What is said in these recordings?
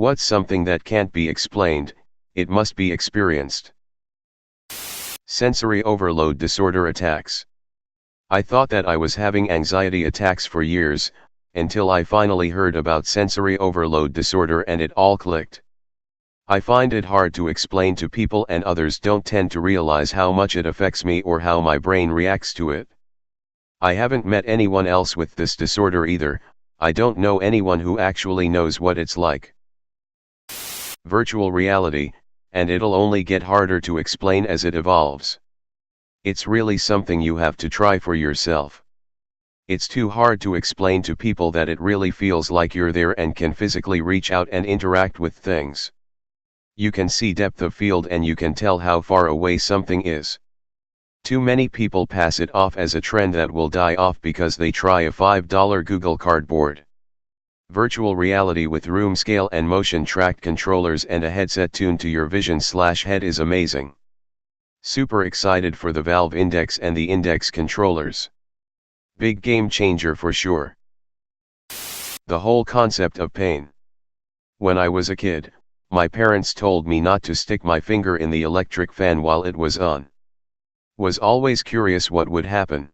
What's something that can't be explained? It must be experienced. Sensory overload disorder attacks. I thought that I was having anxiety attacks for years, until I finally heard about sensory overload disorder and it all clicked. I find it hard to explain to people, and others don't tend to realize how much it affects me or how my brain reacts to it. I haven't met anyone else with this disorder either. I don't know anyone who actually knows what it's like. Virtual reality, and it'll only get harder to explain as it evolves. It's really something you have to try for yourself. It's too hard to explain to people that it really feels like you're there and can physically reach out and interact with things. You can see depth of field and you can tell how far away something is. Too many people pass it off as a trend that will die off because they try a $5 Google Cardboard. Virtual reality with room scale and motion tracked controllers and a headset tuned to your vision/head is amazing. Super excited for the Valve Index and the Index controllers. Big game changer for sure. The whole concept of pain. When I was a kid, my parents told me not to stick my finger in the electric fan while it was on. Was always curious what would happen.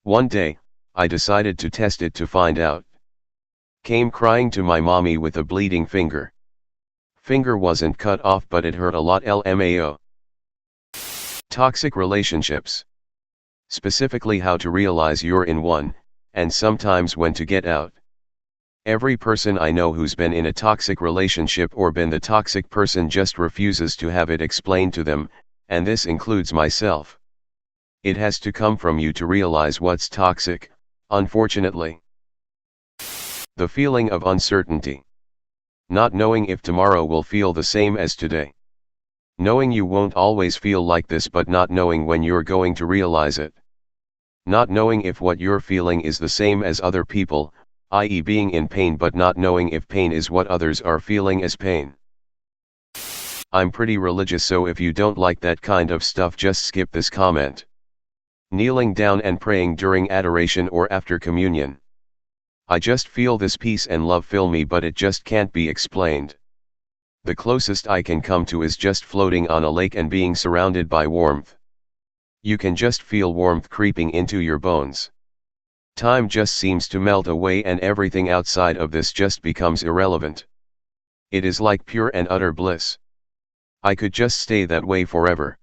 One day, I decided to test it to find out. Came crying to my mommy with a bleeding finger. Finger wasn't cut off, but it hurt a lot. LMAO. Toxic relationships. Specifically how to realize you're in one, and sometimes when to get out. Every person I know who's been in a toxic relationship or been the toxic person just refuses to have it explained to them, and this includes myself. It has to come from you to realize what's toxic, unfortunately. The feeling of uncertainty. Not knowing if tomorrow will feel the same as today. Knowing you won't always feel like this, but not knowing when you're going to realize it. Not knowing if what you're feeling is the same as other people, i.e. being in pain, but not knowing if pain is what others are feeling as pain. I'm pretty religious, so if you don't like that kind of stuff, just skip this comment. Kneeling down and praying during adoration or after communion. I just feel this peace and love fill me, but it just can't be explained. The closest I can come to is just floating on a lake and being surrounded by warmth. You can just feel warmth creeping into your bones. Time just seems to melt away and everything outside of this just becomes irrelevant. It is like pure and utter bliss. I could just stay that way forever.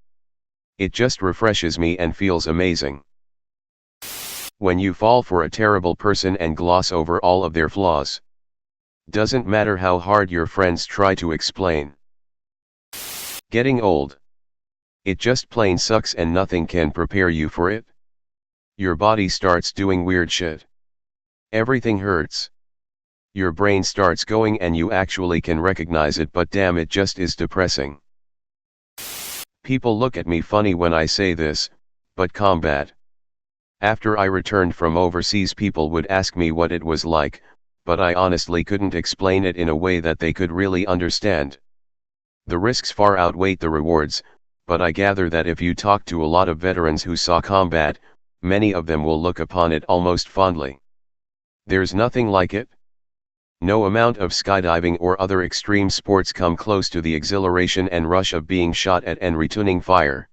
It just refreshes me and feels amazing. When you fall for a terrible person and gloss over all of their flaws. Doesn't matter how hard your friends try to explain. Getting old. It just plain sucks and nothing can prepare you for it. Your body starts doing weird shit. Everything hurts. Your brain starts going and you actually can recognize it, but damn, it just is depressing. People look at me funny when I say this, but combat. After I returned from overseas, people would ask me what it was like, but I honestly couldn't explain it in a way that they could really understand. The risks far outweighed the rewards, but I gather that if you talk to a lot of veterans who saw combat, many of them will look upon it almost fondly. There's nothing like it. No amount of skydiving or other extreme sports come close to the exhilaration and rush of being shot at and returning fire.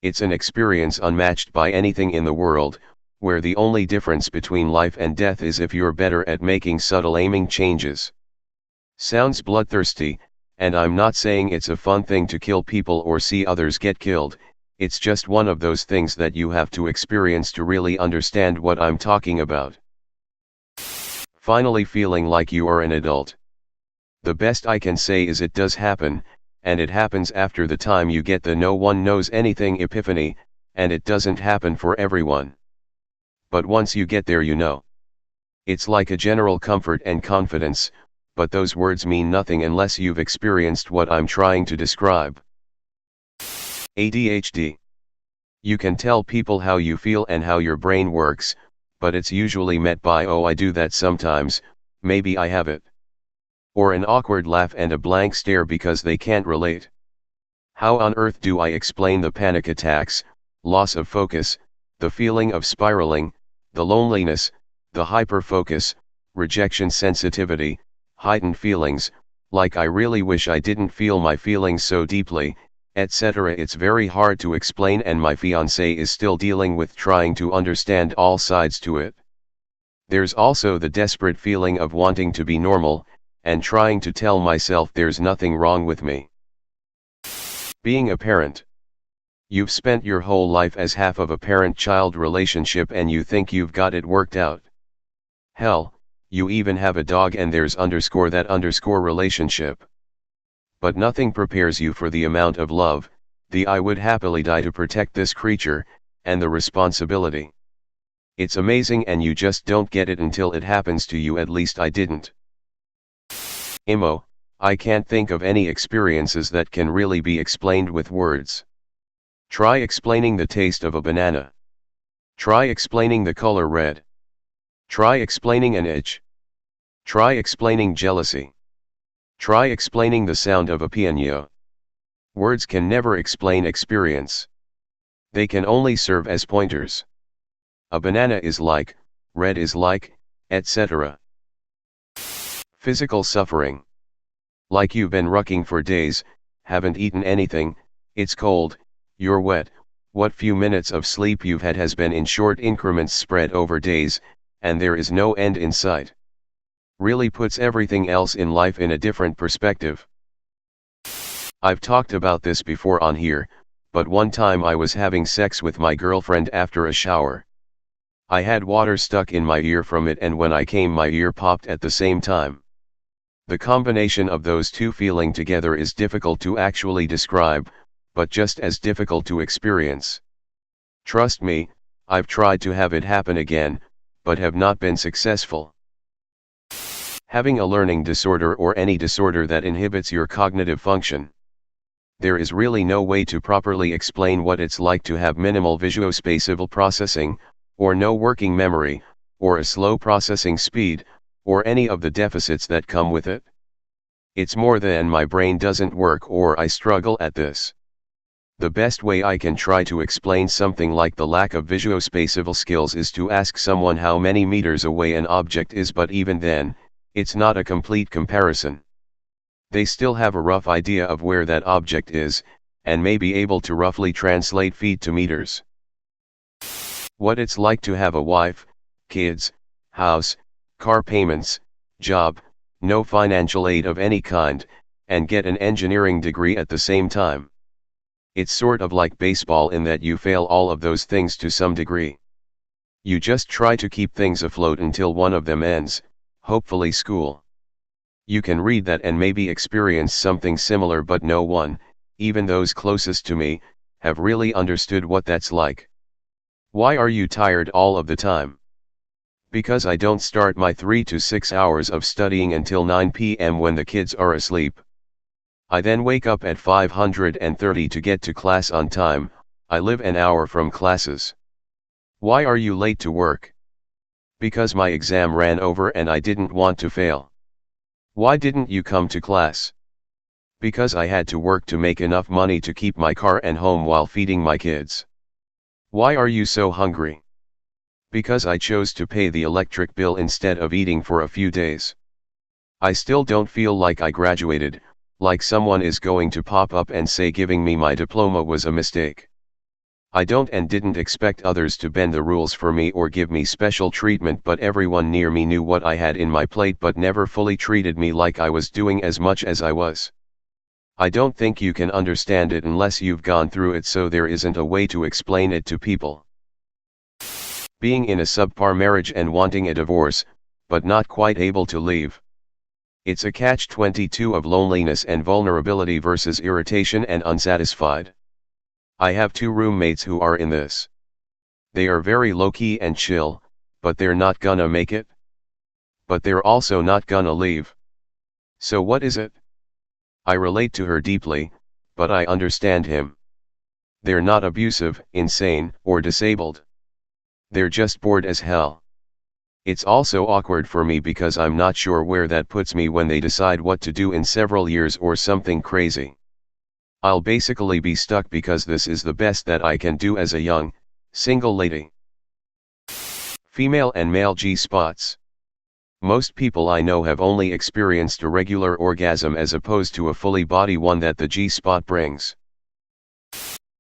It's an experience unmatched by anything in the world, where the only difference between life and death is if you're better at making subtle aiming changes. Sounds bloodthirsty, and I'm not saying it's a fun thing to kill people or see others get killed. It's just one of those things that you have to experience to really understand what I'm talking about. Finally feeling like you are an adult. The best I can say is it does happen, and it happens after the time you get the no one knows anything epiphany, and it doesn't happen for everyone. But once you get there, you know. It's like a general comfort and confidence, but those words mean nothing unless you've experienced what I'm trying to describe. ADHD. You can tell people how you feel and how your brain works, but it's usually met by "oh, I do that sometimes, maybe I have it." Or an awkward laugh and a blank stare because they can't relate. How on earth do I explain the panic attacks, loss of focus, the feeling of spiraling, the loneliness, the hyperfocus, rejection sensitivity, heightened feelings, Like I really wish I didn't feel my feelings so deeply, etc. It's very hard to explain, and my fiancé is still dealing with trying to understand all sides to it. There's also the desperate feeling of wanting to be normal, and trying to tell myself there's nothing wrong with me. Being a parent. You've spent your whole life as half of a parent-child relationship and you think you've got it worked out. Hell, you even have a dog and there's that relationship. But nothing prepares you for the amount of love, the I would happily die to protect this creature, and the responsibility. It's amazing and you just don't get it until it happens to you. At least I didn't. I can't think of any experiences that can really be explained with words. Try explaining the taste of a banana. Try explaining the color red. Try explaining an itch. Try explaining jealousy. Try explaining the sound of a piano. Words can never explain experience. They can only serve as pointers. A banana is like, red is like, etc. Physical suffering. Like you've been rucking for days, haven't eaten anything, it's cold, you're wet, what few minutes of sleep you've had has been in short increments spread over days, and there is no end in sight. Really puts everything else in life in a different perspective. I've talked about this before on here, but one time I was having sex with my girlfriend after a shower. I had water stuck in my ear from it, and when I came my ear popped at the same time. The combination of those two feeling together is difficult to actually describe, but just as difficult to experience. Trust me, I've tried to have it happen again, but have not been successful. Having a learning disorder or any disorder that inhibits your cognitive function. There is really no way to properly explain what it's like to have minimal visuospatial processing, or no working memory, or a slow processing speed, or any of the deficits that come with it. It's more than my brain doesn't work or I struggle at this. The best way I can try to explain something like the lack of visuospatial skills is to ask someone how many meters away an object is, but even then, it's not a complete comparison. They still have a rough idea of where that object is, and may be able to roughly translate feet to meters. What it's like to have a wife, kids, house, car payments, job, no financial aid of any kind, and get an engineering degree at the same time. It's sort of like baseball in that you fail all of those things to some degree. You just try to keep things afloat until one of them ends, hopefully school. You can read that and maybe experience something similar, but no one, even those closest to me, have really understood what that's like. Why are you tired all of the time? Because I don't start my 3 to 6 hours of studying until 9 p.m. when the kids are asleep. I then wake up at 5:30 to get to class on time. I live an hour from classes. Why are you late to work? Because my exam ran over and I didn't want to fail. Why didn't you come to class? Because I had to work to make enough money to keep my car and home while feeding my kids. Why are you so hungry? Because I chose to pay the electric bill instead of eating for a few days. I still don't feel like I graduated, like someone is going to pop up and say giving me my diploma was a mistake. I don't and didn't expect others to bend the rules for me or give me special treatment, but everyone near me knew what I had in my plate but never fully treated me like I was doing as much as I was. I don't think you can understand it unless you've gone through it, so there isn't a way to explain it to people. Being in a subpar marriage and wanting a divorce, but not quite able to leave. It's a catch-22 of loneliness and vulnerability versus irritation and unsatisfied. I have 2 roommates who are in this. They are very low-key and chill, but they're not gonna make it. But they're also not gonna leave. So what is it? I relate to her deeply, but I understand him. They're not abusive, insane, or disabled. They're just bored as hell. It's also awkward for me because I'm not sure where that puts me when they decide what to do in several years or something crazy. I'll basically be stuck because this is the best that I can do as a young, single lady. Female and male G-spots. Most people I know have only experienced a regular orgasm as opposed to a fully body one that the G-spot brings.